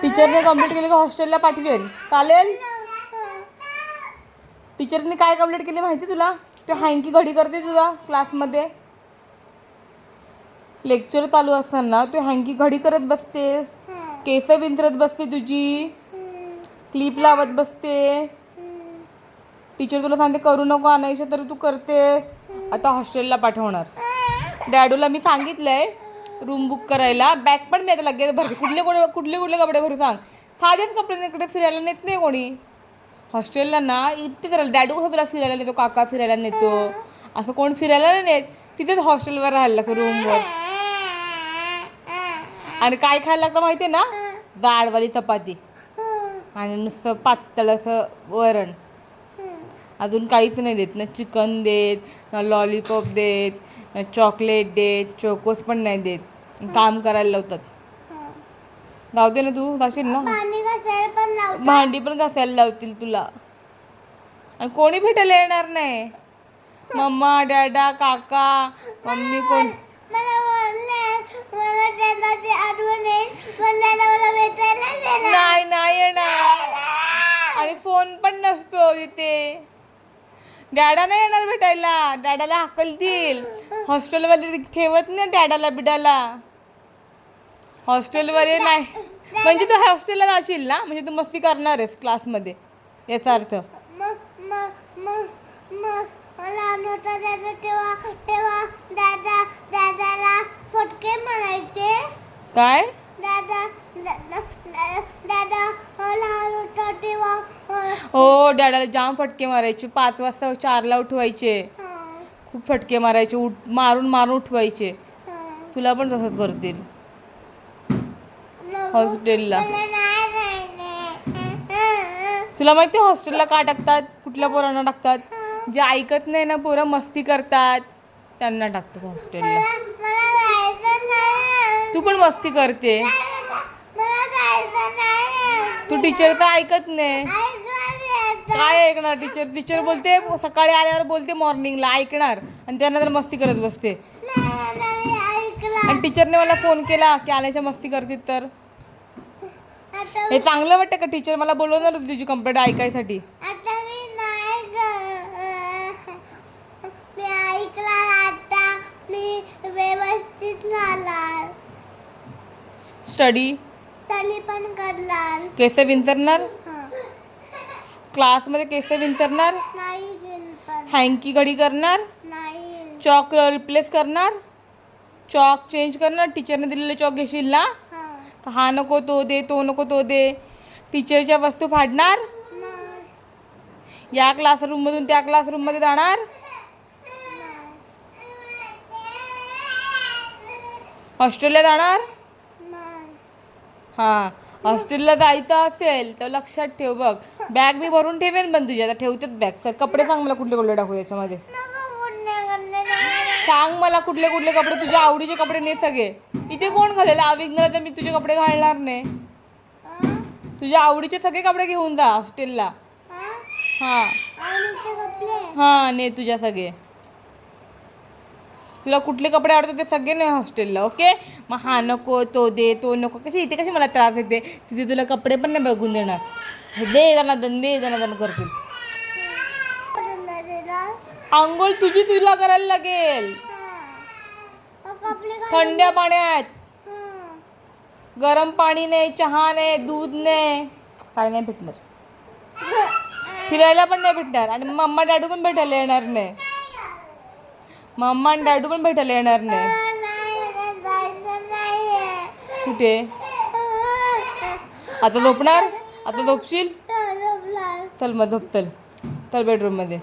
टीचरने complete केली का हॉस्टेलला पाठवेल, चालेल? टीचरने काय कंप्लीट केली माहिती तुला? ते हँकी घडी करते तुला क्लासमध्ये. लेक्चर चालू असताना तू हँकी घडी करत बसतेस, केस विंचरत बसते, तुझी क्लिप लावत बसते. टीचर तुला सांगते करू नको आणायचं तरी तू करतेस. आता हॉस्टेलला पाठवणार. डॅडूला मी सांगितलंय रूम बुक करायला. बॅग पण मी आता लगेच भरते. कुठले कुठले कपडे भरू सांग. साधेच कपडे इकडे फिरायला नेत नाही कोणी. हॉस्टेलला ना इथे करायला. डॅडू कसं तुला फिरायला नेतो, काका फिरायला नेतो, असं कोण फिरायला नाही नेत. तिथेच हॉस्टेलवर राहायला लागतं रूमवर. आणि काय खायला लागतं माहिती आहे ना? जाडवाली चपाती आणि नुसतं पातळ असं वरण. अजून काहीच नाही देत. ना चिकन देत, ना लॉलीपॉप देत, ना चॉकलेट देत, चोकोस पण नाही देत. काम करायला लावतात. लावते ना तू, जाशील ना? भांडी पण घासायला लावतील तुला. आणि कोणी भेटायला येणार नाही. मम्मा, डॅडा, काका, मम्मी कोण नाही येणार. आणि फोन पण नसतो इथे. डॅडा नाही येणार भेटायला. डॅडाला हाकलतील. हॉस्टेलवाले ठेवत नाही डॅडाला बिडाला. हॉस्टेलवाले नाही म्हणजे तू हॉस्टेलला जाशील ना, म्हणजे तू मस्ती करणार आहेस क्लासमध्ये, याचा अर्थ. फटके मारायचे काय? हो, डॅडाला जाम फटके मारायचे. 5 वाजता 4ला उठवायचे. खूप फटके मारायचे. मारून उठवायचे. तुला पण तसंच करतील हॉस्टेलला. तुला माहिती हॉस्टेलला का टाकतात? कुठल्या पोरांना टाकतात? जे ऐकत नाही ना पोरं, मस्ती करतात, त्यांना टाकतात हॉस्टेलला. तू पण मस्ती करते. तू टीचरचं ऐकत नाही. काय ऐकणार टीचर? टीचर बोलते सकाळी आल्यावर बोलते मॉर्निंगला, ऐकणार आणि त्यानंतर मस्ती करत बसते. आणि टीचरने मला फोन केला की आल्याच्या मस्ती करते तर. हे चांगलं वाटतं का? टीचर मला बोलवणार होती तुझी कंप्लेंट ऐकायसाठी. स्टडी पण करणार. केस विंचरणार क्लासमध्ये, केस विंचरणार, हँकी घडी करणार, चॉक रिप्लेस करणार, चॉक चेंज करणार. टीचरने दिलेले चॉक घेशील ना? हा नको तो दे, तो नको तो दे. टीचरच्या वस्तू फाडणार. या क्लासरूममधून त्या क्लासरूममध्ये जाणार. हॉस्टेलला जाणार. हां, हॉस्टेलला जायचं असेल तर लक्षात ठेव बघ. बॅग मी भरून ठेवेन पण तुझ्या. आता ठेवतेच बॅग. सर कपडे सांग मला कुठले कुठले टाकू याच्यामध्ये. सांग मला कुठले कुठले कपडे. तुझ्या आवडीचे कपडे नाही सगळे. इथे कोण घालेल? आविघ्न तर मी तुझे कपडे घालणार नाही. तुझ्या आवडीचे सगळे कपडे घेऊन जा हॉस्टेलला. हां ने तुझ्या सगळे. तुला कुठले कपडे आवडतात ते सगळे नाही हॉस्टेलला. ओके. मग हा नको तो दे, तो नको. इथे कशी मला त्रास येते. तिथे तुला कपडे पण नाही बघून देणार. दे दन करतील. आंघोळ तुला करायला लागेल. थंड्या पाण्यात. गरम पाणी नाही, चहा नाही, दूध नाही, काय नाही भेटणार. फिरायला पण नाही भेटणार. आणि मम्मा डॅडू पण भेटायला येणार नाही. मम्मा आणि डॅडू पण भेटायला येणार नाही. कुठे? आता झोपणार? आता झोपशील? चल मग झोप. चल बेडरूम मध्ये.